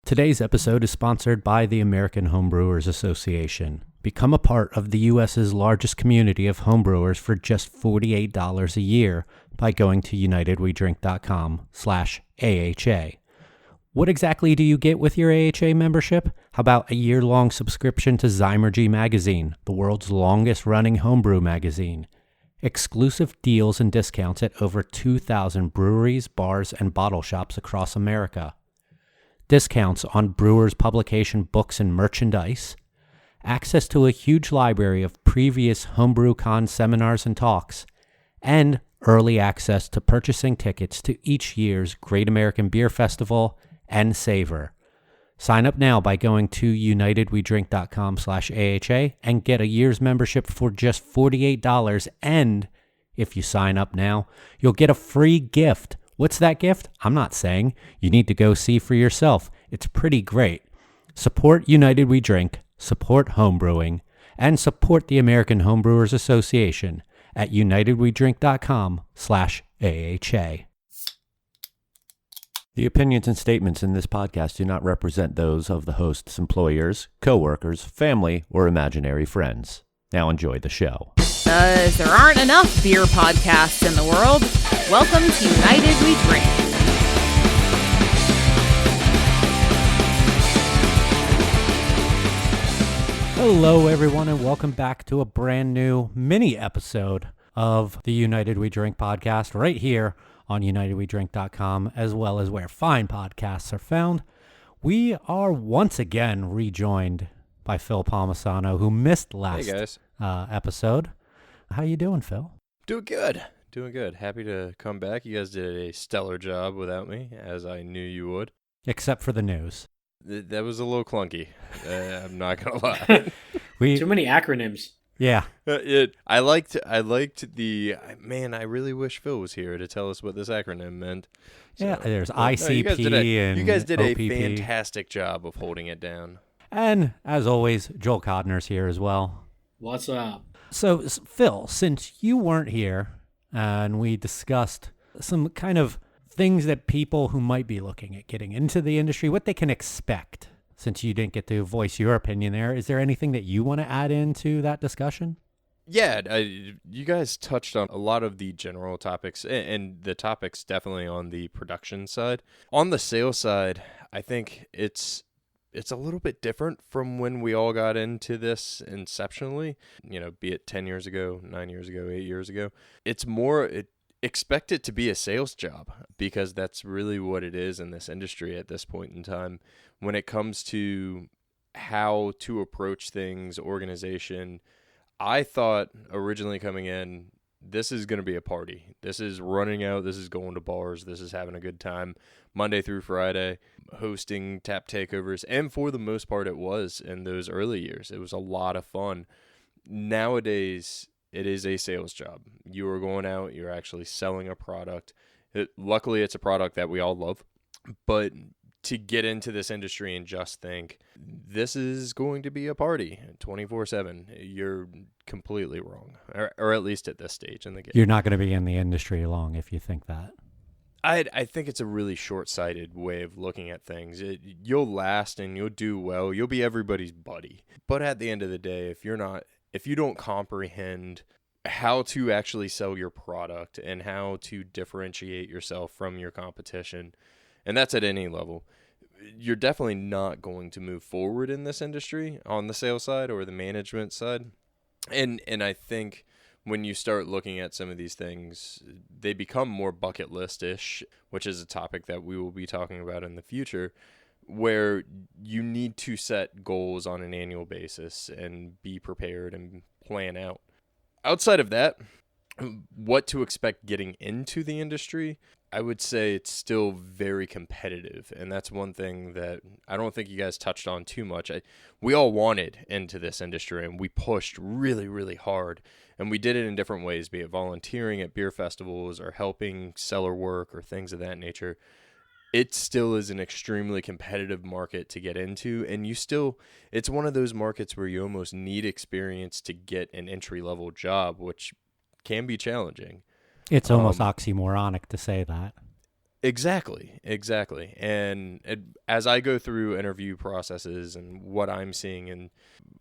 Today's episode is sponsored by the American Homebrewers Association. Become a part of the U.S.'s largest community of homebrewers for just $48 a year by going to unitedwedrink.com/AHA. What exactly do you get with your AHA membership? How about a year-long subscription to Zymergy Magazine, the world's longest-running homebrew magazine? Exclusive deals and discounts at over 2,000 breweries, bars, and bottle shops across America. Discounts on Brewers publication books and merchandise, access to a huge library of previous HomebrewCon seminars and talks, and early access to purchasing tickets to each year's Great American Beer Festival and Savor. Sign up now by going to unitedwedrink.com/AHA and get a year's membership for just $48. And if you sign up now, you'll get a free gift. What's that gift? I'm not saying. You need to go see for yourself. It's pretty great. Support United We Drink, support homebrewing, and support the American Homebrewers Association at unitedwedrink.com/AHA. The opinions and statements in this podcast do not represent those of the host's employers, co-workers, family, or imaginary friends. Now enjoy the show. There aren't enough beer podcasts in the world. Welcome to United We Drink. Hello, everyone, and welcome back to a brand new mini episode of the United We Drink podcast right here on unitedwedrink.com, as well as where fine podcasts are found. We are once again rejoined by Phil Palmisano, who missed last episode. How you doing, Phil? Doing good. Happy to come back. You guys did a stellar job without me, as I knew you would. Except for the news. That was a little clunky. I'm not gonna lie. Too many acronyms. Yeah. I liked the man. I really wish Phil was here to tell us what this acronym meant. So, yeah, there's ICP and you guys did OPP. a fantastic job of holding it down. And as always, Joel Codner's here as well. What's up? So, Phil, since you weren't here and we discussed some kind of things that people who might be looking at getting into the industry, what they can expect, since you didn't get to voice your opinion there, is there anything that you want to add into that discussion? Yeah, you guys touched on a lot of the general topics, and the topics definitely on the production side. On the sales side, I think it's a little bit different from when we all got into this inceptionally, be it 10 years ago, 9 years ago, 8 years ago. It's more, expect it to be a sales job, because that's really what it is in this industry at this point in time. When it comes to how to approach things, organization, I thought originally coming in, this is going to be a party. This is running out. This is going to bars. This is having a good time Monday through Friday, hosting tap takeovers. And for the most part, it was in those early years. It was a lot of fun. Nowadays, it is a sales job. You are going out. You're actually selling a product. Luckily, it's a product that we all love. But to get into this industry and just think, this is going to be a party 24/7, you're completely wrong, or at least at this stage in the game. You're not going to be in the industry long if you think that. I think it's a really short-sighted way of looking at things. You'll last and you'll do well. You'll be everybody's buddy. But at the end of the day, if you don't comprehend how to actually sell your product and how to differentiate yourself from your competition, and that's at any level, you're definitely not going to move forward in this industry on the sales side or the management side. And I think when you start looking at some of these things, they become more bucket list-ish, which is a topic that we will be talking about in the future, where you need to set goals on an annual basis and be prepared and plan out. Outside of that, what to expect getting into the industry, I would say it's still very competitive, and that's one thing that I don't think you guys touched on too much. We all wanted into this industry, and we pushed really, really hard, and we did it in different ways, be it volunteering at beer festivals or helping cellar work or things of that nature. It still is an extremely competitive market to get into, and it's one of those markets where you almost need experience to get an entry-level job, which can be challenging. It's almost oxymoronic to say that. Exactly, exactly. And as I go through interview processes and what I'm seeing and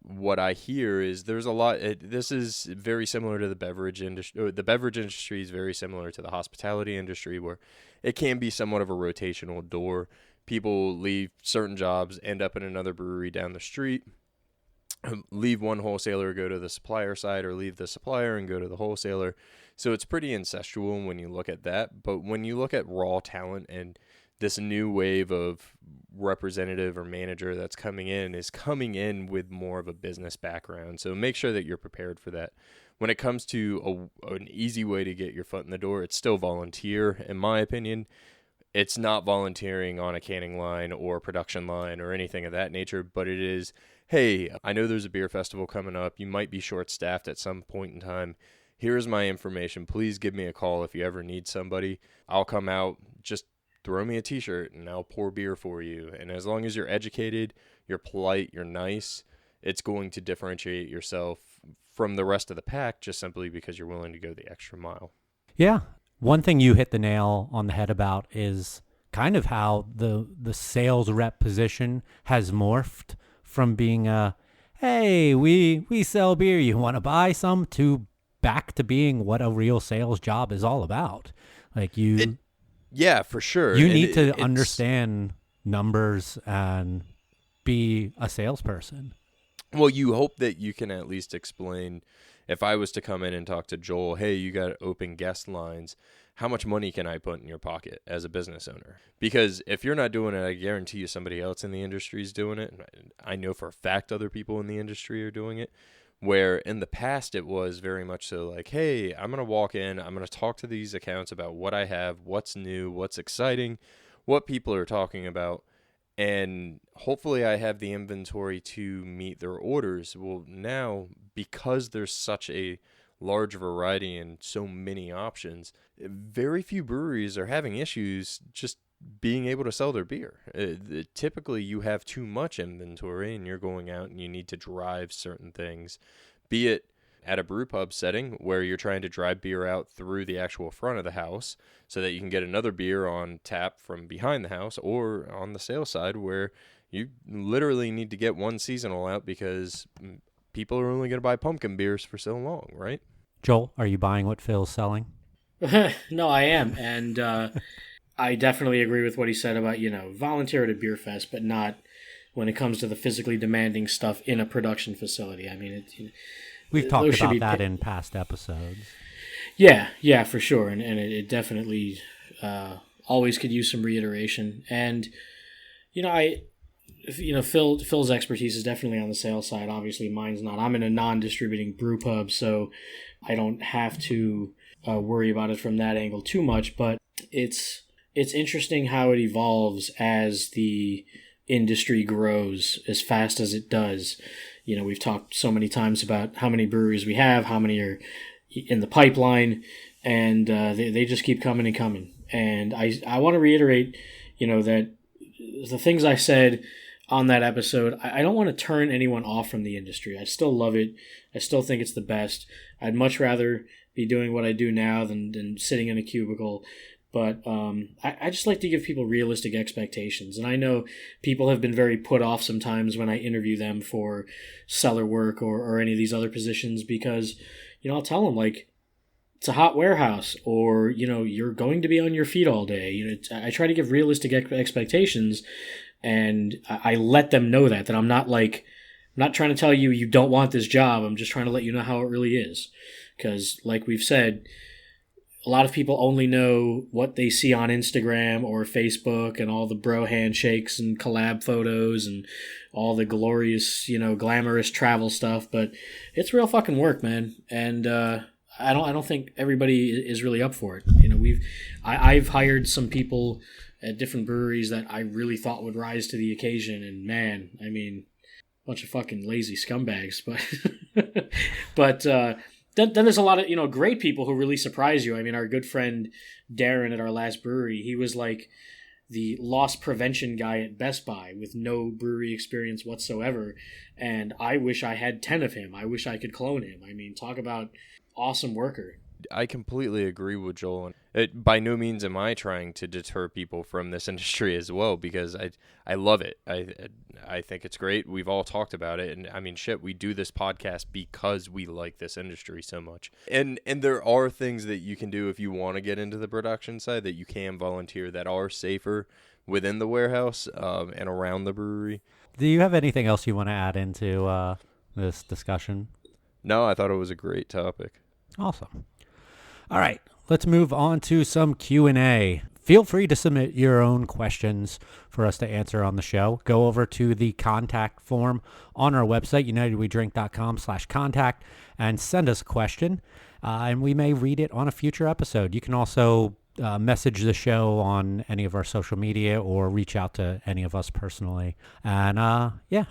what I hear is there's a lot. This is very similar to the beverage industry. The beverage industry is very similar to the hospitality industry, where it can be somewhat of a rotational door. People leave certain jobs, end up in another brewery down the street, leave one wholesaler, go to the supplier side, or leave the supplier and go to the wholesaler. So it's pretty incestual when you look at that. But when you look at raw talent and this new wave of representative or manager that's coming in is coming in with more of a business background. So make sure that you're prepared for that. When it comes to an easy way to get your foot in the door, it's still volunteer, in my opinion. It's not volunteering on a canning line or production line or anything of that nature, but it is, hey, I know there's a beer festival coming up. You might be short-staffed at some point in time. Here's my information. Please give me a call if you ever need somebody. I'll come out. Just throw me a t-shirt and I'll pour beer for you. And as long as you're educated, you're polite, you're nice, it's going to differentiate yourself from the rest of the pack just simply because you're willing to go the extra mile. Yeah. One thing you hit the nail on the head about is kind of how the sales rep position has morphed from being hey, we sell beer, you want to buy some, to back to being what a real sales job is all about. Like yeah, for sure. You need to understand numbers and be a salesperson. Well, you hope that you can at least explain, if I was to come in and talk to Joel, hey, you got open guest lines, how much money can I put in your pocket as a business owner? Because if you're not doing it, I guarantee you somebody else in the industry is doing it. I know for a fact other people in the industry are doing it. Where in the past it was very much so like, hey, I'm going to walk in, I'm going to talk to these accounts about what I have, what's new, what's exciting, what people are talking about, and hopefully I have the inventory to meet their orders. Well, now, because there's such a large variety and so many options, very few breweries are having issues just being able to sell their beer. Typically, you have too much inventory and you're going out and you need to drive certain things, be it at a brew pub setting where you're trying to drive beer out through the actual front of the house so that you can get another beer on tap from behind the house, or on the sales side where you literally need to get one seasonal out because people are only going to buy pumpkin beers for so long, right? Joel, are you buying what Phil's selling? No, I am. And I definitely agree with what he said about, volunteer at a beer fest, but not when it comes to the physically demanding stuff in a production facility. I mean, we've talked about that in past episodes. Yeah, for sure. And it definitely always could use some reiteration. And, Phil's expertise is definitely on the sales side. Obviously, mine's not. I'm in a non-distributing brew pub, so I don't have to worry about it from that angle too much. But it's interesting how it evolves as the industry grows as fast as it does. We've talked so many times about how many breweries we have, how many are in the pipeline, and they just keep coming and coming. And I want to reiterate, that the things I said on that episode, I don't want to turn anyone off from the industry. I still love it. I still think it's the best. I'd much rather be doing what I do now than sitting in a cubicle. But I just like to give people realistic expectations. And I know people have been very put off sometimes when I interview them for cellar work or any of these other positions because, I'll tell them, like, it's a hot warehouse or, you're going to be on your feet all day. I try to give realistic expectations, and I let them know that I'm not trying to tell you you don't want this job. I'm just trying to let you know how it really is. Because, like we've said, a lot of people only know what they see on Instagram or Facebook and all the bro handshakes and collab photos and all the glorious, glamorous travel stuff. But it's real fucking work, man. And I don't think everybody is really up for it. I've hired some people at different breweries that I really thought would rise to the occasion, and man, I mean, bunch of fucking lazy scumbags. But Then there's a lot of, great people who really surprise you. I mean, our good friend Darren at our last brewery, he was like the loss prevention guy at Best Buy with no brewery experience whatsoever. And I wish I had 10 of him. I wish I could clone him. I mean, talk about awesome worker. I completely agree with Joel. By no means am I trying to deter people from this industry as well, because I love it. I think it's great. We've all talked about it, and I mean, shit, we do this podcast because we like this industry so much. And there are things that you can do if you want to get into the production side that you can volunteer that are safer within the warehouse and around the brewery. Do you have anything else you want to add into this discussion? No, I thought it was a great topic. Awesome. All right, let's move on to some Q&A. Feel free to submit your own questions for us to answer on the show. Go over to the contact form on our website, unitedwedrink.com/contact, and send us a question, and we may read it on a future episode. You can also message the show on any of our social media or reach out to any of us personally. And yeah.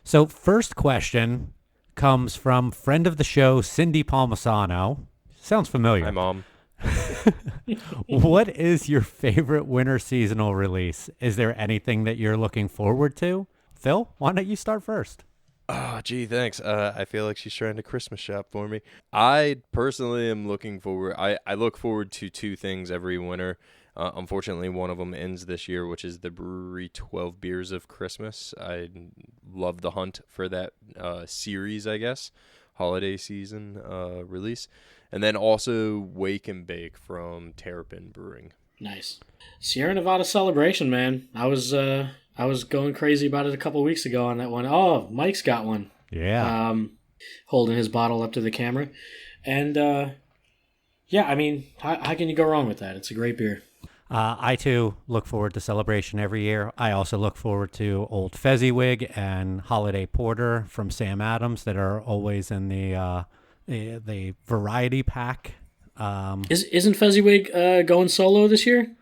So first question comes from friend of the show, Cindy Palmisano. Sounds familiar. Hi, Mom. What is your favorite winter seasonal release? Is there anything that you're looking forward to? Phil, why don't you start first? Oh, gee, thanks. I feel like she's trying to Christmas shop for me. I personally am looking forward. I look forward to two things every winter. Unfortunately, one of them ends this year, which is the brewery 12 Beers of Christmas. I love the hunt for that series, I guess, holiday season release. And then also Wake and Bake from Terrapin Brewing. Nice. Sierra Nevada Celebration, man. I was going crazy about it a couple of weeks ago on that one. Oh, Mike's got one. Yeah. Holding his bottle up to the camera. And, yeah, I mean, how can you go wrong with that? It's a great beer. I, too, look forward to Celebration every year. I also look forward to Old Fezziwig and Holiday Porter from Sam Adams that are always in the variety pack. Isn't Fezziwig going solo this year?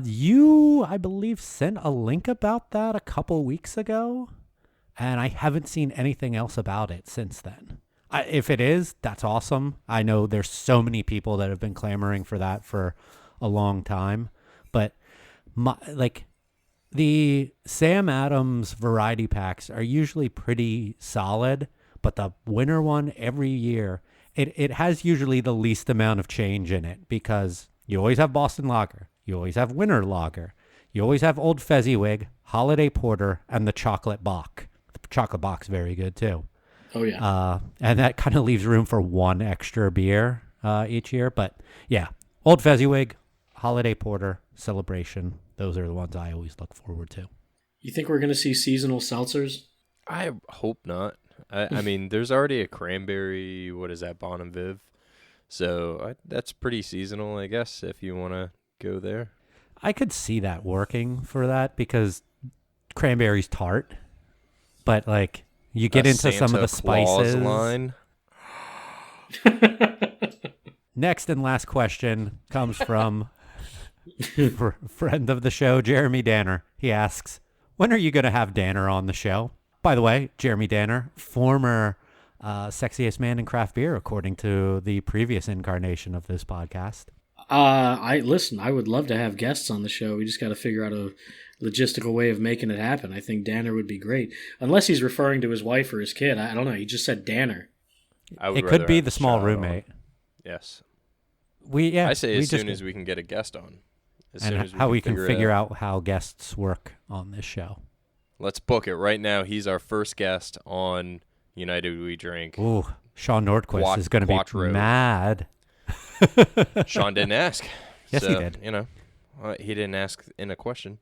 You, I believe, sent a link about that a couple weeks ago, and I haven't seen anything else about it since then. If it is, that's awesome. I know there's so many people that have been clamoring for that for a long time, but the Sam Adams variety packs are usually pretty solid, but the winter one every year, it has usually the least amount of change in it because you always have Boston Lager, you always have Winter Lager, you always have Old Fezziwig, Holiday Porter, and the Chocolate Bock. The Chocolate Bock's very good too. Oh, yeah. And that kind of leaves room for one extra beer each year. But yeah, Old Fezziwig, Holiday Porter, Celebration. Those are the ones I always look forward to. You think we're going to see seasonal seltzers? I hope not. I mean, there's already a cranberry, what is that, Bon and Viv? So that's pretty seasonal, I guess, if you want to go there. I could see that working for that because cranberry's tart. But, like, you get into some of the spices. Line. Next and last question comes from friend of the show, Jeremy Danner. He asks, when are you going to have Danner on the show? By the way, Jeremy Danner, former sexiest man in craft beer, according to the previous incarnation of this podcast. I would love to have guests on the show. We just got to figure out a logistical way of making it happen. I think Danner would be great. Unless he's referring to his wife or his kid. I don't know. He just said Danner. It could be the small roommate. Yes. I say as soon as we can get a guest on. How we can figure out how guests work on this show. Let's book it right now. He's our first guest on United We Drink. Ooh, Sean Nordquist is going to be mad. Sean didn't ask. Yes, he did. You know, he didn't ask in a question.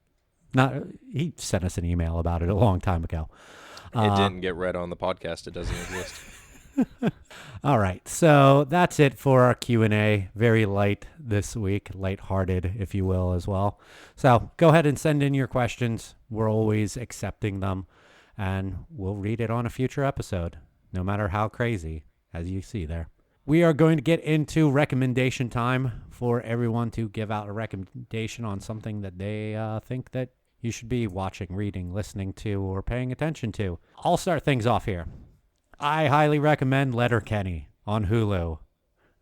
He sent us an email about it a long time ago. It didn't get read on the podcast. It doesn't exist. All right, so that's it for our Q&A. Very light this week, lighthearted, if you will, as well. So go ahead and send in your questions. We're always accepting them, and we'll read it on a future episode, no matter how crazy, as you see there. We are going to get into recommendation time for everyone to give out a recommendation on something that they think that you should be watching, reading, listening to, or paying attention to. I'll start things off here. I highly recommend Letterkenny on Hulu.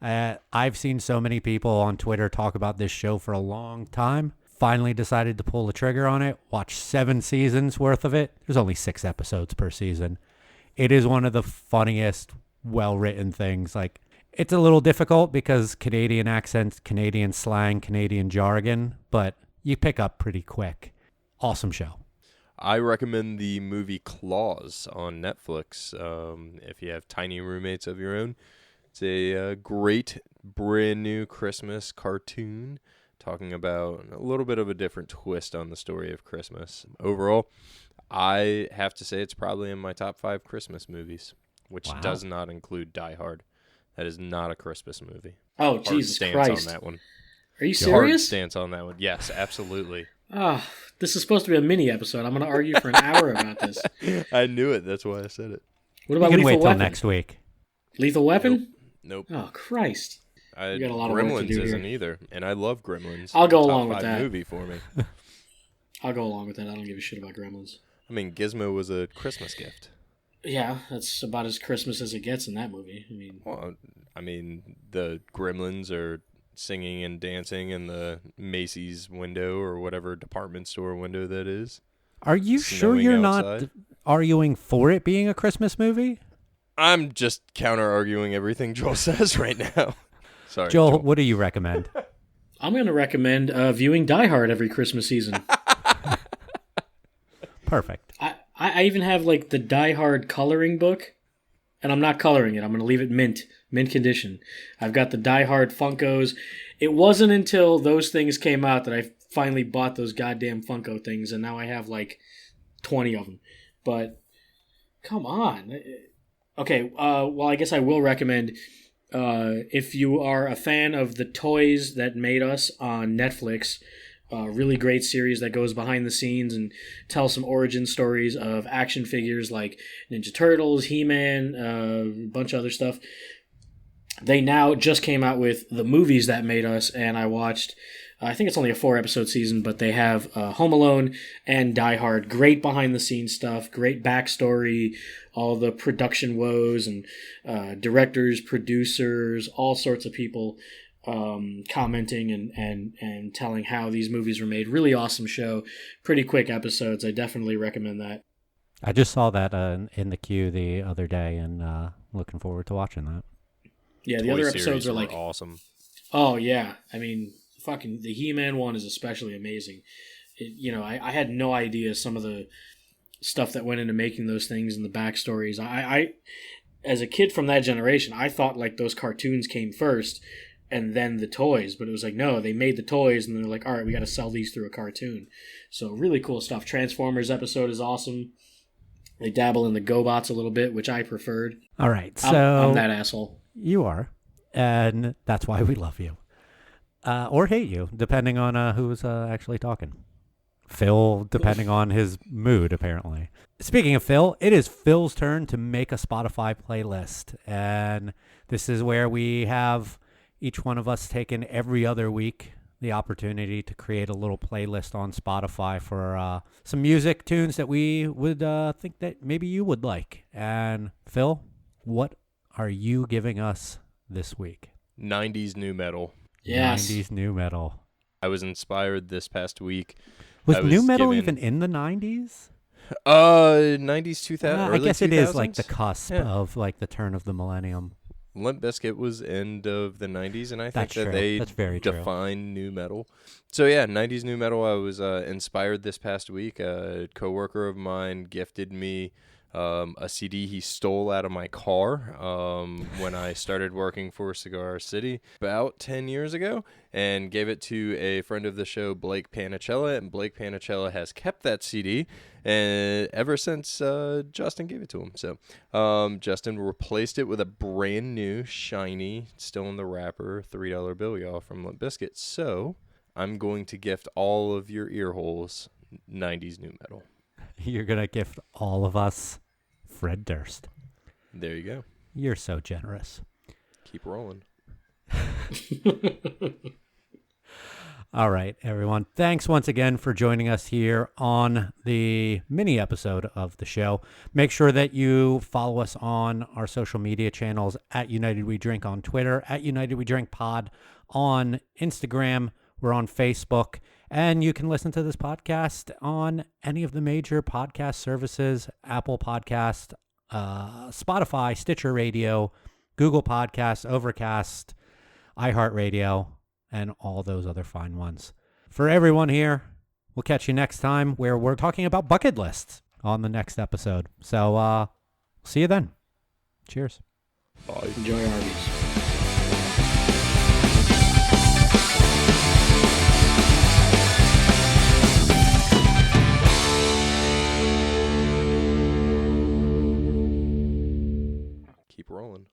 I've seen so many people on Twitter talk about this show for a long time. Finally decided to pull the trigger on it. Watched 7 seasons worth of it. There's only 6 episodes per season. It is one of the funniest, well-written things. Like, It's a little difficult because Canadian accents, Canadian slang, Canadian jargon, but you pick up pretty quick. Awesome show. I recommend the movie Claws on Netflix. If you have tiny roommates of your own, it's a great brand new Christmas cartoon talking about a little bit of a different twist on the story of Christmas. Overall, I have to say it's probably in my top 5 Christmas movies, which does not include Die Hard. That is not a Christmas movie. Oh, Hard Jesus stance Christ. on that one. Are you Hard serious? stance on that one. Yes, absolutely. Ah, this is supposed to be a mini episode. I'm going to argue for an hour about this. I knew it. That's why I said it. What You about can Lethal wait till Weapon? next week. Lethal Weapon? Nope. Oh, Christ. You got a lot of Gremlins work to do isn't here. either, and I love Gremlins. I'll go Top along with 5 that. movie for me. I'll go along with that. I don't give a shit about Gremlins. I mean, Gizmo was a Christmas gift. Yeah, that's about as Christmas as it gets in that movie. Well, I mean, the Gremlins are singing and dancing in the Macy's window or whatever department store window that is. Are you sure Snowing you're outside. not arguing for it being a Christmas movie? I'm just counter-arguing everything Joel says right now. Sorry, Joel, what do you recommend? I'm going to recommend viewing Die Hard every Christmas season. Perfect. I even have like the Die Hard coloring book, and I'm not coloring it. I'm going to leave it mint condition. I've got the Die Hard Funkos. It wasn't until those things came out that I finally bought those goddamn Funko things, and now I have like 20 of them. But come on. Okay, well, I guess I will recommend, if you are a fan of the Toys That Made Us on Netflix, really great series that goes behind the scenes and tells some origin stories of action figures like Ninja Turtles, He-Man, a bunch of other stuff. They now just came out with the movies that made us, and I watched, I think it's only a 4-episode season, but they have Home Alone and Die Hard. Great behind-the-scenes stuff, great backstory, all the production woes, and directors, producers, all sorts of people commenting and telling how these movies were made. Really awesome show. Pretty quick episodes. I definitely recommend that. I just saw that in the queue the other day, and looking forward to watching that. Yeah, the Toy other episodes series are were like awesome. Oh, yeah. I mean, fucking the He-Man one is especially amazing. I had no idea some of the stuff that went into making those things and the backstories. I as a kid from that generation, I thought like those cartoons came first and then the toys. But it was like, no, they made the toys and they're like, all right, we got to sell these through a cartoon. So really cool stuff. Transformers episode is awesome. They dabble in the GoBots a little bit, which I preferred. All right, so I'm that asshole. You are, and that's why we love you. Or hate you, depending on who's actually talking. Phil, depending on his mood, apparently. Speaking of Phil, it is Phil's turn to make a Spotify playlist. And this is where we have each one of us taken every other week the opportunity to create a little playlist on Spotify for some music tunes that we would think that maybe you would like. And Phil, what are you giving us this week? 90s new metal. Yes. 90s new metal. I was inspired this past week. Was I new was metal given- even in the 90s? 90s, 2000, I early guess it is like the 2000s. cusp Yeah. of like the turn of the millennium. Limp Bizkit was end of the 90s, and I think That's that true. they That's very true. define new metal. So yeah, 90s new metal. I was inspired this past week. A coworker of mine gifted me a CD he stole out of my car when I started working for Cigar City about 10 years ago, and gave it to a friend of the show, Blake Panicella, and Blake Panicella has kept that CD and ever since Justin gave it to him. So Justin replaced it with a brand new, shiny, still in the wrapper, $3 bill, y'all, from Limp Bizkit. So I'm going to gift all of your ear holes 90s new metal. You're going to gift all of us Fred Durst. There you go. You're so generous. Keep rolling. All right, everyone. Thanks once again for joining us here on the mini episode of the show. Make sure that you follow us on our social media channels at United We Drink on Twitter, at United We Drink Pod on Instagram. We're on Facebook. And you can listen to this podcast on any of the major podcast services, Apple Podcast, Spotify, Stitcher Radio, Google Podcasts, Overcast, iHeartRadio, and all those other fine ones. For everyone here, we'll catch you next time where we're talking about bucket lists on the next episode. So see you then. Cheers. Bye. Enjoy Arby's. Keep rolling.